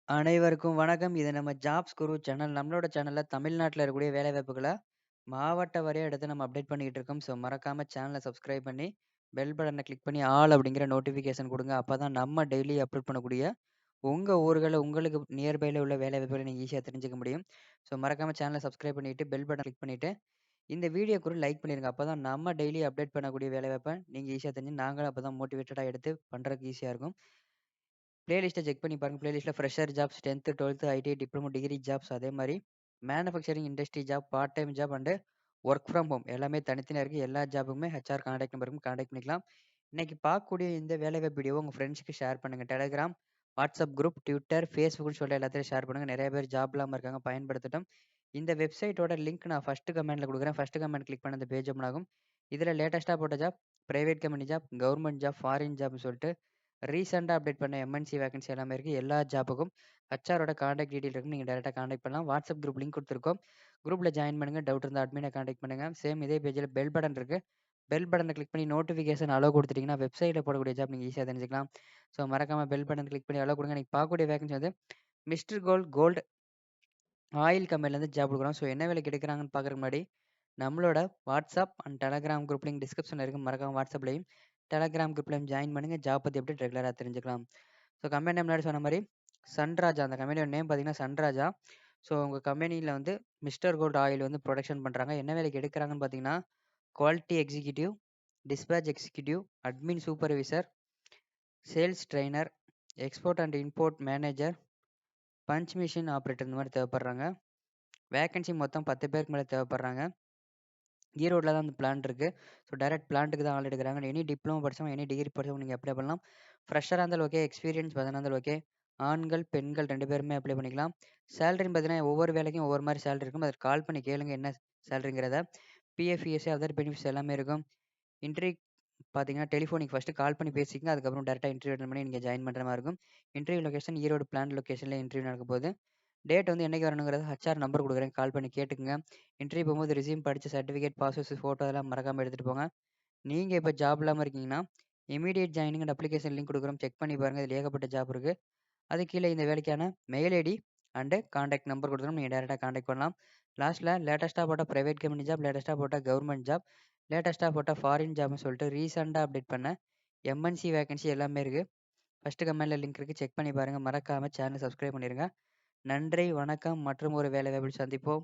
அனைவருக்கும் வணக்கம். இது நம்ம ஜாப்ஸ் குரு சேனல். நம்மளோட சேனல்ல தமிழ்நாட்டுல இருக்கக்கூடிய வேலைவாய்ப்புகள மாவட்ட வாரியா எடுத்து நம்ம அப்டேட் பண்ணிக்கிட்டு இருக்கோம். ஸோ மறக்காம சேனல சப்ஸ்கிரைப் பண்ணி, பெல் பட்டன கிளிக் பண்ணி ஆல் அப்படிங்கிற நோட்டிஃபிகேஷன் குடுங்க. அப்பதான் நம்ம டெய்லி அப்லோட் பண்ணக்கூடிய உங்க ஊர்கள்ல உங்களுக்கு நியர்பைல உள்ள வேலைவாய்ப்புகள நீங்க ஈஸியா தெரிஞ்சுக்க முடியும். ஸோ மறக்காம சேனல சப்ஸ்கிரைப் பண்ணிட்டு, பெல் பட்டன் கிளிக் பண்ணிட்டு, இந்த வீடியோக்கு ஒரு லைக் பண்ணிருங்க. அப்பதான் நம்ம டெய்லி அப்டேட் பண்ணக்கூடிய வேலைவாய்ப்ப நீங்க ஈஸியா தெரிஞ்சு நாங்களும் அப்பதான் மோட்டிவேட்டடா எடுத்து பண்றதுக்கு ஈஸியா இருக்கும். பிளேலிஸ்ட்ட செக் பண்ணி பாருங்க. பிளேலிஸ்ட்ல ஃப்ரெஷர் ஜாப்ஸ் 10த், 12த், ஐடிஐ, டிப்ளமோ, டிகிரி ஜாப்ஸ் அதே மாரி manufacturing industry job, part time job and work from home எல்லாமே தனித்தனியா இருக்கு. எல்லா ஜாப்புக்குமே ஹெச்ஆர் கான்டாக்ட் நம்பர் இருக்கும். கான்டாக்ட் பண்ணிக்கலாம். இன்னைக்கு பார்க்கக்கூடிய இந்த வேலைவாய்ப்பு வீடியோவ உங்க ஃப்ரெண்ட்ஸ்க்கு ஷேர் பண்ணுங்க. Telegram, WhatsApp குரூப், Twitter, Facebookன்னு சொல்லிட்டு எல்லாத்துலயும் ஷேர் பண்ணுங்க. நெறைய பேர் ஜாப் இல்லாம இருக்காங்க. பயன்படுத்தட்டும். இந்த வெப்சைட்டோட லிங்க் நான் ஃபர்ஸ்ட் கமெண்ட்ல குடுக்குறேன். ஃபர்ஸ்ட் கமெண்ட் கிளிக் பண்ண அந்த பேஜ் ஓப்பன் ஆகும். இதுல லேட்டஸ்ட்டா போட்ட job, private company job, government job, foreign ஜாப்னு சொல்லிட்டு ரீசெண்டா அப்டேட் பண்ண எம்என்சி வேகன்சி எல்லாமே இருக்கு. எல்லா ஜாப்புக்கும் ஹெச்ஆரோட கான்டாக்ட் டீடைல் இருக்கு. நீங்க டைரக்ட்டா கான்டாக்ட் பண்ணலாம். வாட்ஸ்அப் குரூப் லிங்க் குடுத்துருக்கோம். குரூப்ல ஜாயின் பண்ணுங்க. டவுட் இருந்தா அட்மின கான்டாக்ட் பண்ணுங்க. சேம் இதே பேஜ்ல பெல் பட்டன் இருக்கு. பெல் பட்டன கிளிக் பண்ணி நோட்டிஃபிகேஷன் அலோ குடுத்துட்டீங்கன்னா, வெப்சைட்ல போடக்கூடிய ஜாப் நீங்க ஈஸியா தெரிஞ்சுக்கலாம். ஸோ மறக்காம பெல் பட்டன் கிளிக் பண்ணி அலோ குடுங்க. இன்னைக்கு பார்க்கக்கூடிய வேகன்சி வந்து மிஸ்டர் கோல்ட் ஆயில் கம்பெனிலேருந்து ஜாப் குடுக்குறோம். ஸோ என்ன வேலைக்கு எடுக்குறாங்கன்னு பார்க்குறதுக்கு முன்னாடி, நம்மளோட WhatsApp and Telegram group link டிஸ்கிரிப்ஷன்ல இருக்கு. மறக்காம வாட்ஸ்அப்லயும், டெலகிராம் குரூப்லயும் ஜாயின் பண்ணுங்க. ஜாப் பத்தி அப்டேட் ரெகுலரா தெரிஞ்சுக்கலாம். ஸோ கம்பெனி நேம் முன்னாடி சொன்ன மாரி சன்ராஜா. அந்த கம்பெனியோட நேம் பார்த்தீங்கன்னா சன்ராஜா. ஸோ உங்க கம்பெனில வந்து மிஸ்டர் கோல்ட் ஆயில் வந்து புரொடக்ஷன் பண்றாங்க. என்ன வேலைக்கு எடுக்குறாங்கன்னு பார்த்தீங்கன்னா, quality executive, dispatch executive, admin supervisor, sales trainer, export and import manager, punch machine operator இந்த மாரி தேவைப்படுறாங்க. வேகன்சி மொத்தம் 10 பேருக்கு மேல தேவைப்படுறாங்க. ஈரோட்ல தான் அந்த பிளான்ட் இருக்கு. ஸோ டைரக்ட் பிளான்ட்டுக்கு தான் ஆள் எடுக்குறாங்க. எனி டிப்ளமோ படிச்சவங்க, எனி டிகிரி படிச்சவங்க நீங்க அப்ளை பண்ணலாம். ஃப்ரெஷரா இருந்தாலும் ஓகே, எக்ஸ்பீரியன்ஸ் பர்சனா இருந்தாலும் ஓகே. ஆண்கள், பெண்கள் 2 பேருமே அப்ளை பண்ணிக்கலாம். சேலரின்னு பார்த்தீங்கன்னா, ஒவ்வொரு வேலைக்கும் ஒவ்வொரு மாரி சேலரி இருக்கும். அதற்கு கால் பண்ணி கேளுங்க என்ன சேலரிங்கிறத. பிஎஃப், இஎஸ்ஐ, அதர் பெனிஃபிட்ஸ் எல்லாமே இருக்கும். இன்டர்வியூ பார்த்தீங்கன்னா, டெலிஃபோனிக் ஃபர்ஸ்ட்டு கால் பண்ணி பேசிக்கங்க. அதுக்கப்புறம் டைரக்ட்டா இன்டர்வியூ அட்டெண்ட் பண்ணி நீங்க ஜாயின் பண்ற மாரி இருக்கும். இன்டர்வியூ லொகேஷன் ஈரோடு பிளான்ட் லொகேஷன்ல இன்டர்வியூ நடக்க போகுது. டேட் வந்து என்னைக்கு வரணுங்கிறத ஹெச்ஆர் நம்பர் குடுக்குறேன். கால் பண்ணி கேட்டுக்கங்க. இன்டர்வியூ போகும்போது ரெஸ்யூம் படிச்ச சர்டிஃபிகேட், பாஸ்போர்ட் சைஸ் ஃபோட்டோ அதெல்லாம் மறக்காம எடுத்துட்டு போங்க. நீங்க இப்ப ஜாப் இல்லாம இருக்கீங்கன்னா, immediate joining and application link குடுக்குறோம். செக் பண்ணி பாருங்க. இதுல ஏகப்பட்ட ஜாப் இருக்கு. அதுக்கு கீழ இந்த வேலைக்கான mail ID and contact number குடுத்துருக்கோம். நீங்க டைரக்ட்டா கான்டாக்ட் பண்ணலாம். லாஸ்ட்ல லேட்டஸ்ட்டா போட்ட பிரைவேட் கம்பெனி ஜாப், லேட்டஸ்ட்டா போட்ட கவர்ன்மென்ட் ஜாப், லேட்டஸ்ட்டா போட்ட ஃபாரின் ஜாப்னு சொல்லிட்டு ரீசெண்டா அப்டேட் பண்ண எம்என்சி வேகன்சி எல்லாமே இருக்கு. ஃபர்ஸ்ட் கமெண்ட்ல லிங்க் இருக்கு. செக் பண்ணி பாருங்க. மறக்காம சேனல சப்ஸ்கிரைப் பண்ணிருங்க. நன்றி, வணக்கம் மற்றும் ஒரு வேலை வாய்ப்பில் சந்திப்போம்.